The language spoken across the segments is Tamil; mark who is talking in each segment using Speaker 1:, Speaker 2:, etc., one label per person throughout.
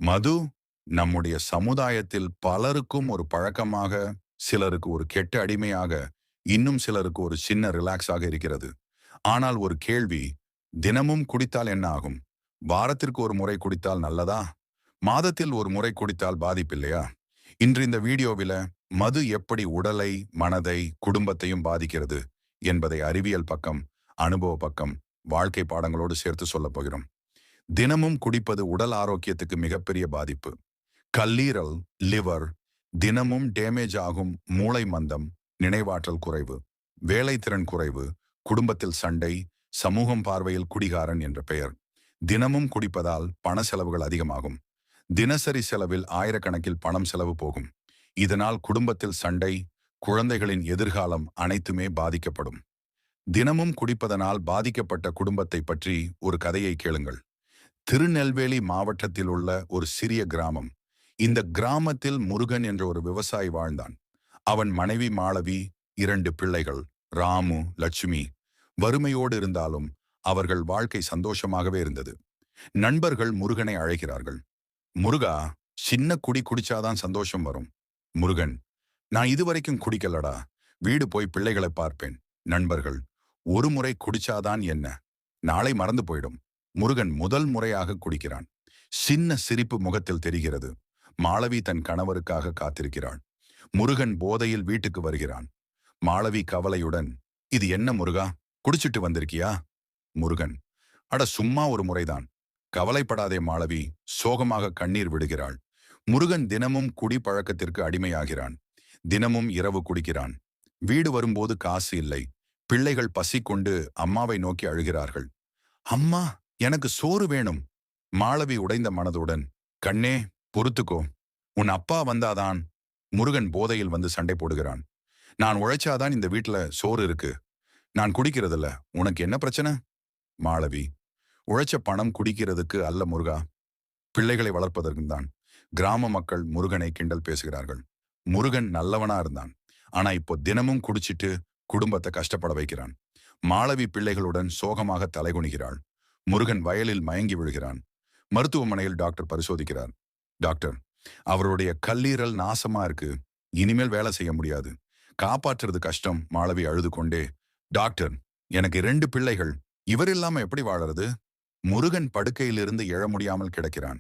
Speaker 1: மது நம்முடைய சமுதாயத்தில் பலருக்கும் ஒரு பழக்கமாக, சிலருக்கு ஒரு கெட்ட அடிமையாக, இன்னும் சிலருக்கு ஒரு சின்ன ரிலாக்ஸாக இருக்கிறது. ஆனால் ஒரு கேள்வி, தினமும் குடித்தால் என்ன ஆகும்? வாரத்திற்கு ஒரு முறை குடித்தால் நல்லதா? மாதத்தில் ஒரு முறை குடித்தால் பாதிப்பில்லையா? இன்று இந்த வீடியோவில மது எப்படி உடலை, மனதை, குடும்பத்தையும் பாதிக்கிறது என்பதை அறிவியல் பக்கம், அனுபவ பக்கம், வாழ்க்கை பாடங்களோடு சேர்த்து சொல்லப் போகிறோம். தினமும் குடிப்பது உடல் ஆரோக்கியத்துக்கு மிகப்பெரிய பாதிப்பு. கல்லீரல், லிவர் தினமும் டேமேஜ் ஆகும். மூளை மந்தம், நினைவாற்றல் குறைவு, வேலைத்திறன் குறைவு, குடும்பத்தில் சண்டை, சமூகம் பார்வையில் குடிகாரன் என்ற பெயர். தினமும் குடிப்பதால் பண செலவுகள் அதிகமாகும். தினசரி செலவில் ஆயிரக்கணக்கில் பணம் செலவு போகும். இதனால் குடும்பத்தில் சண்டை, குழந்தைகளின் எதிர்காலம் அனைத்துமே பாதிக்கப்படும். தினமும் குடிப்பதனால் பாதிக்கப்பட்ட குடும்பத்தை பற்றி ஒரு கதையை கேளுங்கள். திருநெல்வேலி மாவட்டத்தில் உள்ள ஒரு சிறிய கிராமம். இந்த கிராமத்தில் முருகன் என்ற ஒரு விவசாயி வாழ்ந்தான். அவன் மனைவி மாளவி, 2 பிள்ளைகள் ராமு, லட்சுமி. வறுமையோடு இருந்தாலும் அவர்கள் வாழ்க்கை சந்தோஷமாகவே இருந்தது. நண்பர்கள் முருகனை அழைக்கிறார்கள். முருகா, சின்ன குடி குடிச்சாதான் சந்தோஷம் வரும். முருகன், நான் இதுவரைக்கும் குடிக்கலடா. வீடு போய் பிள்ளைகளை பார்ப்பேன். நண்பர்கள், ஒரு முறை குடிச்சாதான் என்ன, நாளை மறந்து போயிடும். முருகன் முதல் முறையாக குடிக்கிறான். சின்ன சிரிப்பு முகத்தில் தெரிகிறது. மாளவி தன் கணவருக்காக காத்திருக்கிறாள். முருகன் போதையில் வீட்டுக்கு வருகிறான். மாளவி கவலையுடன், இது என்ன முருகா, குடிச்சிட்டு வந்திருக்கியா? முருகன், அட சும்மா ஒரு முறைதான். கவலைப்படாதே மாளவி. சோகமாக கண்ணீர் விடுகிறாள். முருகன் தினமும் குடி பழக்கத்திற்கு அடிமையாகிறான். தினமும் இரவு குடிக்கிறான். வீடு வரும்போது காசு இல்லை. பிள்ளைகள் பசி கொண்டு அம்மாவை நோக்கி அழுகிறார்கள். அம்மா, எனக்கு சோறு வேணும். மாளவி உடைந்த மனதுடன், கண்ணே பொறுத்துக்கோ, உன் அப்பா வந்தாதான். முருகன் போதையில் வந்து சண்டை போடுகிறான். நான் உழைச்சாதான் இந்த வீட்டுல சோறு இருக்கு. நான் குடிக்கிறதில்ல. உனக்கு என்ன பிரச்சனை? மாளவி, உழைச்ச பணம் குடிக்கிறதுக்கு அல்ல முருகா, பிள்ளைகளை வளர்ப்பதற்கும் தான். கிராம மக்கள் முருகனை கிண்டல் பேசுகிறார்கள். முருகன் நல்லவனா இருந்தான். ஆனா இப்போ தினமும் குடிச்சிட்டு குடும்பத்தை கஷ்டப்பட வைக்கிறான். மாளவி பிள்ளைகளுடன் சோகமாக தலைகுனிகிறாள். முருகன் வயலில் மயங்கி விழுகிறான். மருத்துவமனையில் டாக்டர் பரிசோதிக்கிறார். டாக்டர், அவருடைய கல்லீரல் நாசமா இருக்கு. இனிமேல் வேலை செய்ய முடியாது. காப்பாற்றுறது கஷ்டம். மாளவி அழுது கொண்டே, டாக்டர், எனக்கு 2 பிள்ளைகள். இவர் இல்லாம எப்படி வாழறது? முருகன் படுக்கையிலிருந்து எழ முடியாமல் கிடக்கிறான்.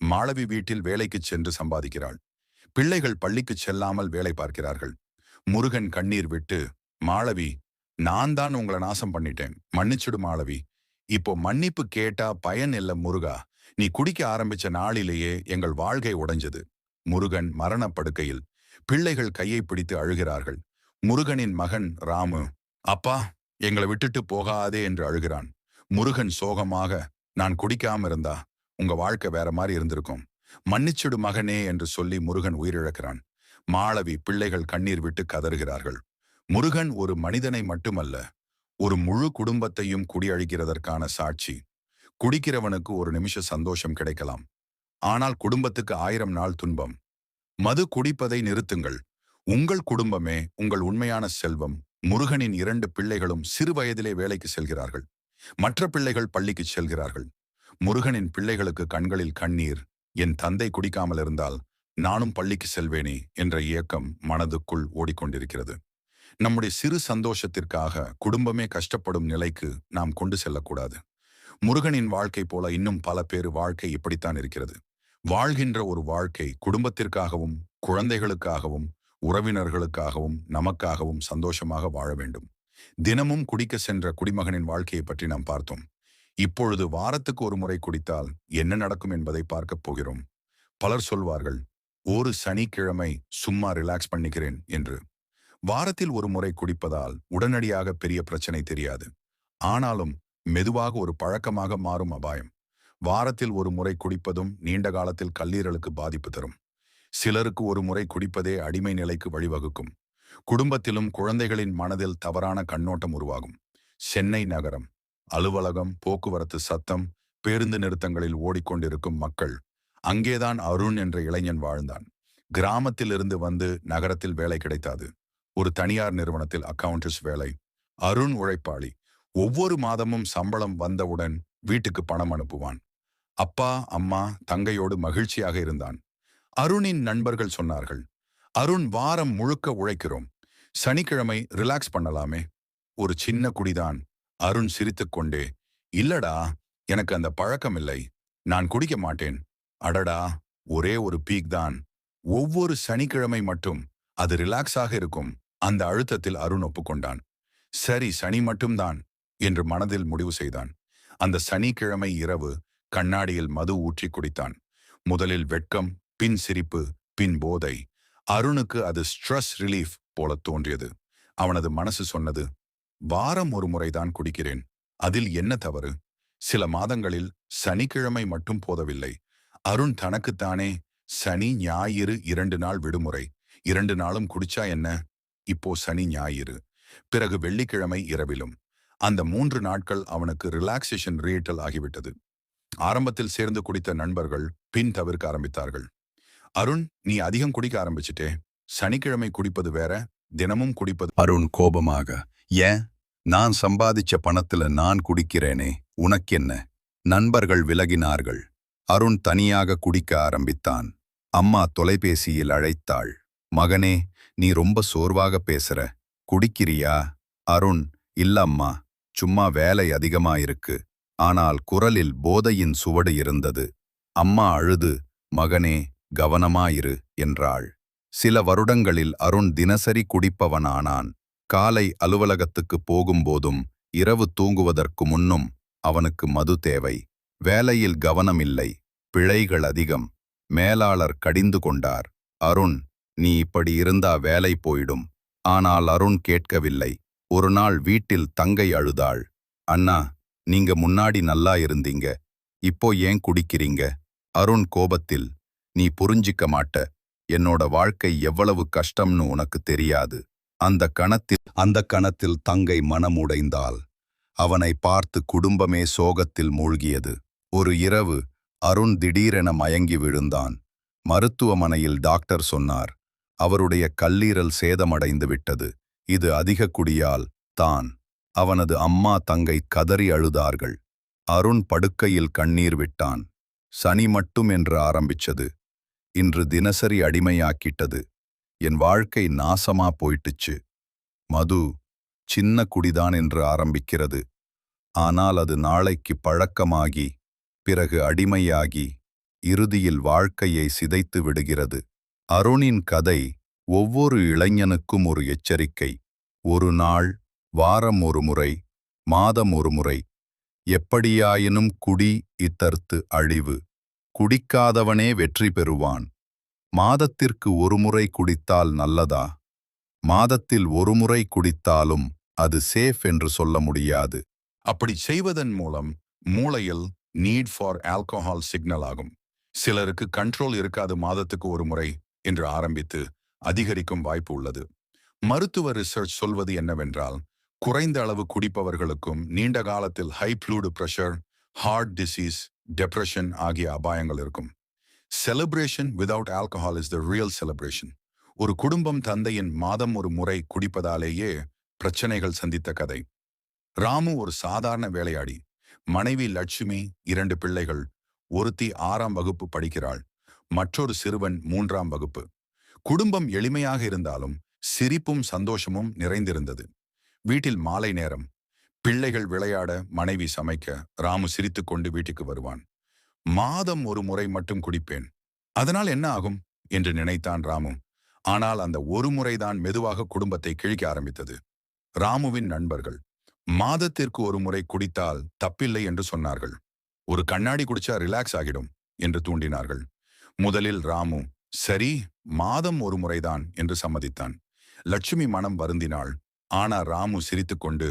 Speaker 1: மாளவி வீட்டில் வேலைக்கு சென்று சம்பாதிக்கிறாள். பிள்ளைகள் பள்ளிக்கு செல்லாமல் வேலை பார்க்கிறார்கள். முருகன் கண்ணீர் விட்டு, மாளவி, நான் தான் உங்களை நாசம் பண்ணிட்டேன். மன்னிச்சுடு மாளவி. இப்போ மன்னிப்பு கேட்டா பயன் இல்ல முருகா. நீ குடிக்க ஆரம்பிச்ச நாளிலேயே எங்கள் வாழ்க்கை உடைஞ்சது. முருகன் மரணப்படுக்கையில். பிள்ளைகள் கையை பிடித்து அழுகிறார்கள். முருகனின் மகன் ராமு, அப்பா, எங்களை விட்டுட்டு போகாதே என்று அழுகிறான். முருகன் சோகமாக, நான் குடிக்காம இருந்தா உங்க வாழ்க்கை வேற மாதிரி இருந்திருக்கும். மன்னிச்சுடு மகனே என்று சொல்லி முருகன் உயிரிழக்கிறான். மாளவி பிள்ளைகள் கண்ணீர் விட்டு கதறுகிறார்கள். முருகன் ஒரு மனிதனை மட்டுமல்ல, ஒரு முழு குடும்பத்தையும் குடியழிக்கிறதற்கான சாட்சி. குடிக்கிறவனுக்கு ஒரு நிமிஷ சந்தோஷம் கிடைக்கலாம். ஆனால் குடும்பத்துக்கு 1000 நாள் துன்பம். மது குடிப்பதை நிறுத்துங்கள். உங்கள் குடும்பமே உங்கள் உண்மையான செல்வம். முருகனின் 2 பிள்ளைகளும் சிறு வயதிலே வேலைக்கு செல்கிறார்கள். மற்ற பிள்ளைகள் பள்ளிக்கு செல்கிறார்கள். முருகனின் பிள்ளைகளுக்கு கண்களில் கண்ணீர். என் தந்தை குடிக்காமல் இருந்தால் நானும் பள்ளிக்கு செல்வேனே என்ற இயக்கம் மனதுக்குள் ஓடிக்கொண்டிருக்கிறது. நம்முடைய சிறு சந்தோஷத்திற்காக குடும்பமே கஷ்டப்படும் நிலைக்கு நாம் கொண்டு செல்லக்கூடாது. முருகனின் வாழ்க்கை போல இன்னும் பல பேர் வாழ்க்கை இப்படித்தான் இருக்கிறது. வாழ்கின்ற ஒரு வாழ்க்கை குடும்பத்திற்காகவும், குழந்தைகளுக்காகவும், உறவினர்களுக்காகவும், நமக்காகவும் சந்தோஷமாக வாழ வேண்டும். தினமும் குடிக்க சென்ற குடிமகனின் வாழ்க்கையை பற்றி நாம் பார்த்தோம். இப்பொழுது வாரத்துக்கு ஒரு முறை குடித்தால் என்ன நடக்கும் என்பதை பார்க்கப் போகிறோம். பலர் சொல்வார்கள், ஒரு சனிக்கிழமை சும்மா ரிலாக்ஸ் பண்ணிக்கிறேன் என்று. வாரத்தில் ஒரு முறை குடிப்பதால் உடனடியாக பெரிய பிரச்சனை தெரியாது. ஆனாலும் மெதுவாக ஒரு பழக்கமாக மாறும் அபாயம். வாரத்தில் ஒரு முறை குடிப்பதும் நீண்ட காலத்தில் கல்லீரலுக்கு பாதிப்பு தரும். சிலருக்கு ஒரு முறை குடிப்பதே அடிமை நிலைக்கு வழிவகுக்கும். குடும்பத்திலும் குழந்தைகளின் மனதில் தவறான கண்ணோட்டம் உருவாகும். சென்னை நகரம், அலுவலகம், போக்குவரத்து சத்தம், பேருந்து நிறுத்தங்களில் ஓடிக்கொண்டிருக்கும் மக்கள். அங்கேதான் அருண் என்ற இளைஞன் வாழ்ந்தான். கிராமத்தில் இருந்து வந்து நகரத்தில் வேலை கிடைத்தாது. ஒரு தனியார் நிறுவனத்தில் அக்கவுண்டன்ஸ் வேலை. அருண் உழைப்பாளி. ஒவ்வொரு மாதமும் சம்பளம் வந்தவுடன் வீட்டுக்கு பணம் அனுப்புவான். அப்பா, அம்மா, தங்கையோடு மகிழ்ச்சியாக இருந்தான். அருணின் நண்பர்கள் சொன்னார்கள், அருண் வாரம் முழுக்க உழைக்கிறோம். சனிக்கிழமை ரிலாக்ஸ் பண்ணலாமே. ஒரு சின்ன குடிதான். அருண் சிரித்துக்கொண்டே, இல்லடா, எனக்கு அந்த பழக்கம் இல்லை. நான் குடிக்க மாட்டேன். அடடா, ஒரே ஒரு பீக் தான். ஒவ்வொரு சனிக்கிழமை மட்டும் அது ரிலாக்ஸாக இருக்கும். அந்த அழுத்தத்தில் அருண் ஒப்புக்கொண்டான். சரி, சனி மட்டும்தான் என்று மனதில் முடிவு செய்தான். அந்த சனிக்கிழமை இரவு கண்ணாடியில் மது ஊற்றி குடித்தான். முதலில் வெட்கம், பின் சிரிப்பு, பின் போதை. அருணுக்கு அது ஸ்ட்ரெஸ் ரிலீஃப் போல தோன்றியது. அவனது மனசு சொன்னது, வாரம் ஒரு முறைதான் குடிக்கிறேன். அதில் என்ன தவறு? சில மாதங்களில் சனிக்கிழமை மட்டும் போதவில்லை. அருண் தனக்குத்தானே, சனி ஞாயிறு 2 நாள் விடுமுறை. 2 நாளும் குடிச்சா என்ன? இப்போ சனி ஞாயிறு, பிறகு வெள்ளிக்கிழமை இரவிலும். அந்த 3 நாட்கள் அவனுக்கு ரிலாக்ஸேஷன் ரீட்டல் ஆகிவிட்டது. ஆரம்பத்தில் சேர்ந்து குடித்த நண்பர்கள் பின் தவிர்க்க ஆரம்பித்தார்கள். அருண், நீ அதிகம் குடிக்க ஆரம்பிச்சிட்டே. சனிக்கிழமை குடிப்பது வேற, தினமும் குடிப்பது.
Speaker 2: அருண் கோபமாக, ஏன்? நான் சம்பாதிச்ச பணத்துல நான் குடிக்கிறேனே, உனக்கென்ன? நண்பர்கள் விலகினார்கள். அருண் தனியாக குடிக்க ஆரம்பித்தான். அம்மா தொலைபேசியில் அழைத்தாள். மகனே, நீ ரொம்ப சோர்வாக பேசுற. குடிக்கிறியா? அருண், இல்ல அம்மா, சும்மா வேலை அதிகமா இருக்கு. ஆனால் குரலில் போதையின் சுவடு இருந்தது. அம்மா அழுது, மகனே, கவனமாயிரு என்றாள். சில வருடங்களில் அருண் தினசரி குடிப்பவனானான். காலை அலுவலகத்துக்கு போகும்போதும் இரவு தூங்குவதற்கு முன்னும் அவனுக்கு மது தேவை. வேலையில் கவனமில்லை, பிழைகள் அதிகம். மேலாளர் கடிந்து கொண்டார். அருண், நீ இப்படி இருந்தா வேலை போயிடும். ஆனால் அருண் கேட்கவில்லை. ஒரு நாள் வீட்டில் தங்கை அழுதாள். அண்ணா, நீங்க முன்னாடி நல்லா இருந்தீங்க, இப்போ ஏன் குடிக்கிறீங்க? அருண் கோபத்தில், நீ புரிஞ்சிக்க மாட்ட. என்னோட வாழ்க்கை எவ்வளவு கஷ்டம்னு உனக்கு தெரியாது. அந்த கணத்தில் தங்கை மனம் உடைந்தாள். அவனை பார்த்து குடும்பமே சோகத்தில் மூழ்கியது. ஒரு இரவு அருண் திடீரென மயங்கி விழுந்தான். மருத்துவமனையில் டாக்டர் சொன்னார், அவருடைய கல்லீரல் சேதமடைந்து விட்டது. இது அதிக குடியால் தான். அவனது அம்மா, தங்கை கதறி அழுதார்கள். அருண் படுக்கையில் கண்ணீர் விட்டான். சனி மட்டும் என்று ஆரம்பிச்சது, இன்று தினசரி அடிமையாக்கிட்டது. என் வாழ்க்கை நாசமா போயிட்டுச்சு. மது சின்ன குடிதான் என்று ஆரம்பிக்கிறது. ஆனால் அது நாளைக்கு பழக்கமாகி, பிறகு அடிமையாகி, இறுதியில் வாழ்க்கையை சிதைத்து விடுகிறது. அருணின் கதை ஒவ்வொரு இளைஞனுக்கும் ஒரு எச்சரிக்கை. ஒரு நாள், வாரம் ஒரு முறை, மாதம் ஒரு முறை, எப்படியாயினும் குடி இத்தர்த்து அழிவு. குடிக்காதவனே வெற்றி பெறுவான். மாதத்திற்கு ஒருமுறை குடித்தால் நல்லதா? மாதத்தில் ஒருமுறை குடித்தாலும் அது சேஃப் என்று சொல்ல முடியாது.
Speaker 1: அப்படி செய்வதன் மூலம் மூளையில் நீட் ஃபார் ஆல்கஹால் சிக்னல் ஆகும். சிலருக்கு கண்ட்ரோல் இருக்காது. மாதத்துக்கு ஒரு முறை என்று ஆரம்பித்து அதிகரிக்கும் வாய்ப்பு உள்ளது. மருத்துவ ரிசர்ச் சொல்வது என்னவென்றால், குறைந்த அளவு குடிப்பவர்களுக்கும் நீண்ட காலத்தில் high blood pressure, heart disease, depression ஆகிய அபாயங்கள் இருக்கும். Celebration without alcohol is the real celebration. ஒரு குடும்பம் தந்தையின் மாதம் ஒரு முறை குடிப்பதாலேயே பிரச்சனைகள் சந்தித்த கதை. ராமு ஒரு சாதாரண வேலையாடி. மனைவி லட்சுமி, 2 பிள்ளைகள். ஒருத்தி 6ஆம் வகுப்பு படிக்கிறாள், மற்றொரு சிறுவன் 3ஆம் வகுப்பு. குடும்பம் எளிமையாக இருந்தாலும் சிரிப்பும் சந்தோஷமும் நிறைந்திருந்தது. வீட்டில் மாலை நேரம். பிள்ளைகள் விளையாட, மனைவி சமைக்க, ராமு சிரித்துக்கொண்டு வீட்டுக்கு வருவான். மாதம் ஒரு முறை மட்டும் குடிப்பேன், அதனால் என்ன ஆகும் என்று நினைத்தான் ராமு. ஆனால் அந்த ஒரு முறைதான் மெதுவாக குடும்பத்தை கிழிக்க ஆரம்பித்தது. ராமுவின் நண்பர்கள் மாதத்திற்கு ஒரு முறை குடித்தால் தப்பில்லை என்று சொன்னார்கள். ஒரு கண்ணாடி குடிச்சா ரிலாக்ஸ் ஆகிடும் என்று தூண்டினார்கள். முதலில் ராமு, சரி, மாதம் ஒரு முறைதான் என்று சம்மதித்தான். லட்சுமி மனம் வருந்தினாள். ஆனா ராமு சிரித்துக்கொண்டு,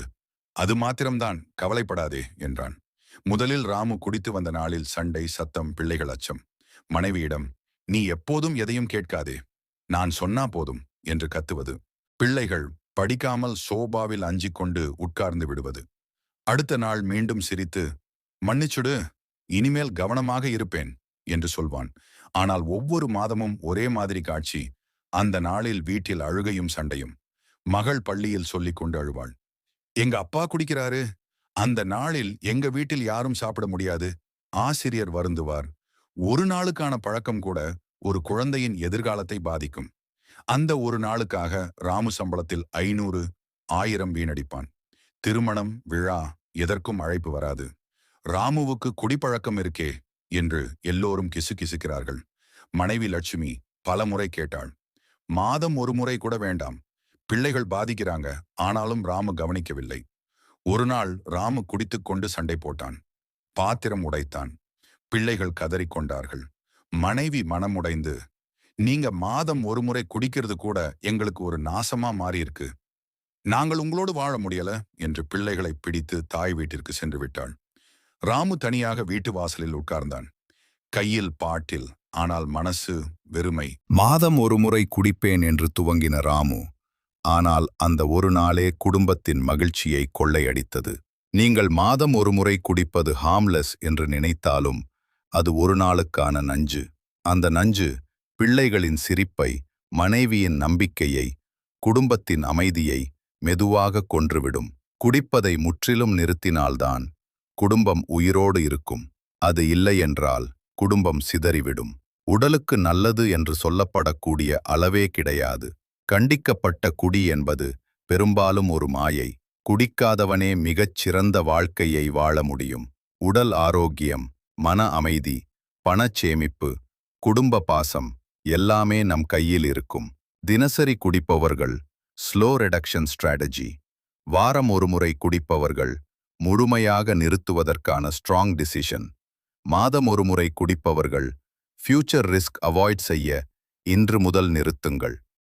Speaker 1: அது மாத்திரம்தான், கவலைப்படாதே என்றான். முதலில் ராமு குடித்து வந்த நாளில் சண்டை, சத்தம், பிள்ளைகள் அச்சம். மனைவியிடம், நீ எப்போதும் எதையும் கேட்காதே, நான் சொன்னா போதும் என்று கத்துவது. பிள்ளைகள் படிக்காமல் சோபாவில் அஞ்சிக் கொண்டு உட்கார்ந்து விடுவது. அடுத்த நாள் மீண்டும் சிரித்து, மன்னிச்சுடு, இனிமேல் கவனமாக இருப்பேன் என்று சொல்வான். ஆனால் ஒவ்வொரு மாதமும் ஒரே மாதிரி காட்சி. அந்த நாளில் வீட்டில் அழுகையும் சண்டையும். மகள் பள்ளியில் சொல்லிக் கொண்டு அழுவாள், எங்க அப்பா குடிக்கிறாரு, அந்த நாளில் எங்க வீட்டில் யாரும் சாப்பிட முடியாது. ஆசிரியர் வருந்துவார். ஒரு நாளுக்கான பழக்கம் கூட ஒரு குழந்தையின் எதிர்காலத்தை பாதிக்கும். அந்த ஒரு நாளுக்காக ராமு சம்பளத்தில் 500, 1000 வீணடிப்பான். திருமணம், விழா எதற்கும் அழைப்பு வராது. ராமுவுக்கு குடிப்பழக்கம் இருக்கே என்று எல்லோரும் கிசுகிசுக்கிறார்கள். மனைவி லட்சுமி பலமுறை கேட்டாள். மாதம் ஒரு முறை கூட வேண்டாம். பிள்ளைகள் பாதிக்கிறாங்க. ஆனாலும் ராமு கவனிக்கவில்லை. ஒரு நாள் ராமு குடித்துக்கொண்டு சண்டை போட்டான். பாத்திரம் உடைத்தான். பிள்ளைகள் கதறிக்கொண்டார்கள். மனைவி மனமுடைந்து, நீங்க மாதம் ஒரு முறை குடிக்கிறது கூட எங்களுக்கு ஒரு நாசமா மாறி இருக்கு. நாங்கள் உங்களோடு வாழ முடியல என்று பிள்ளைகளை பிடித்து தாய் வீட்டிற்கு சென்று விட்டாள். ராமு தனியாக வீட்டு வாசலில் உட்கார்ந்தான். கையில் பாட்டில், ஆனால் மனசு வெறுமை.
Speaker 2: மாதம் ஒரு முறை குடிப்பேன் என்று துவங்கின ராமு. ஆனால் அந்த ஒரு நாளே குடும்பத்தின் மகிழ்ச்சியை கொள்ளையடித்தது. நீங்கள் மாதம் ஒரு முறை குடிப்பது ஹார்ம்லெஸ் என்று நினைத்தாலும் அது ஒரு நாளுக்கான நஞ்சு. அந்த நஞ்சு பிள்ளைகளின் சிரிப்பை, மனைவியின் நம்பிக்கையை, குடும்பத்தின் அமைதியை மெதுவாக கொன்றுவிடும். குடிப்பதை முற்றிலும் நிறுத்தினால்தான் குடும்பம் உயிரோடு இருக்கும். அது இல்லையென்றால் குடும்பம் சிதறிவிடும். உடலுக்கு நல்லது என்று சொல்லப்படக்கூடிய அளவே கிடையாது. கண்டிக்கப்பட்ட குடி என்பது பெரும்பாலும் ஒரு மாயை. குடிக்காதவனே மிகச் சிறந்த வாழ்க்கையை வாழ முடியும். உடல் ஆரோக்கியம், மன அமைதி, பணச்சேமிப்பு, குடும்ப பாசம் எல்லாமே நம் கையில் இருக்கும். தினசரி குடிப்பவர்கள் ஸ்லோ ரிடக்ஷன் ஸ்ட்ராட்டஜி, வாரம் ஒரு முறை குடிப்பவர்கள் முழுமையாக நிறுத்துவதற்கான ஸ்ட்ராங் டிசிஷன், மாதம் ஒரு முறை குடிப்பவர்கள் ஃபியூச்சர் ரிஸ்க் அவாய்ட் செய்ய இன்று முதல் நிறுத்துங்கள்.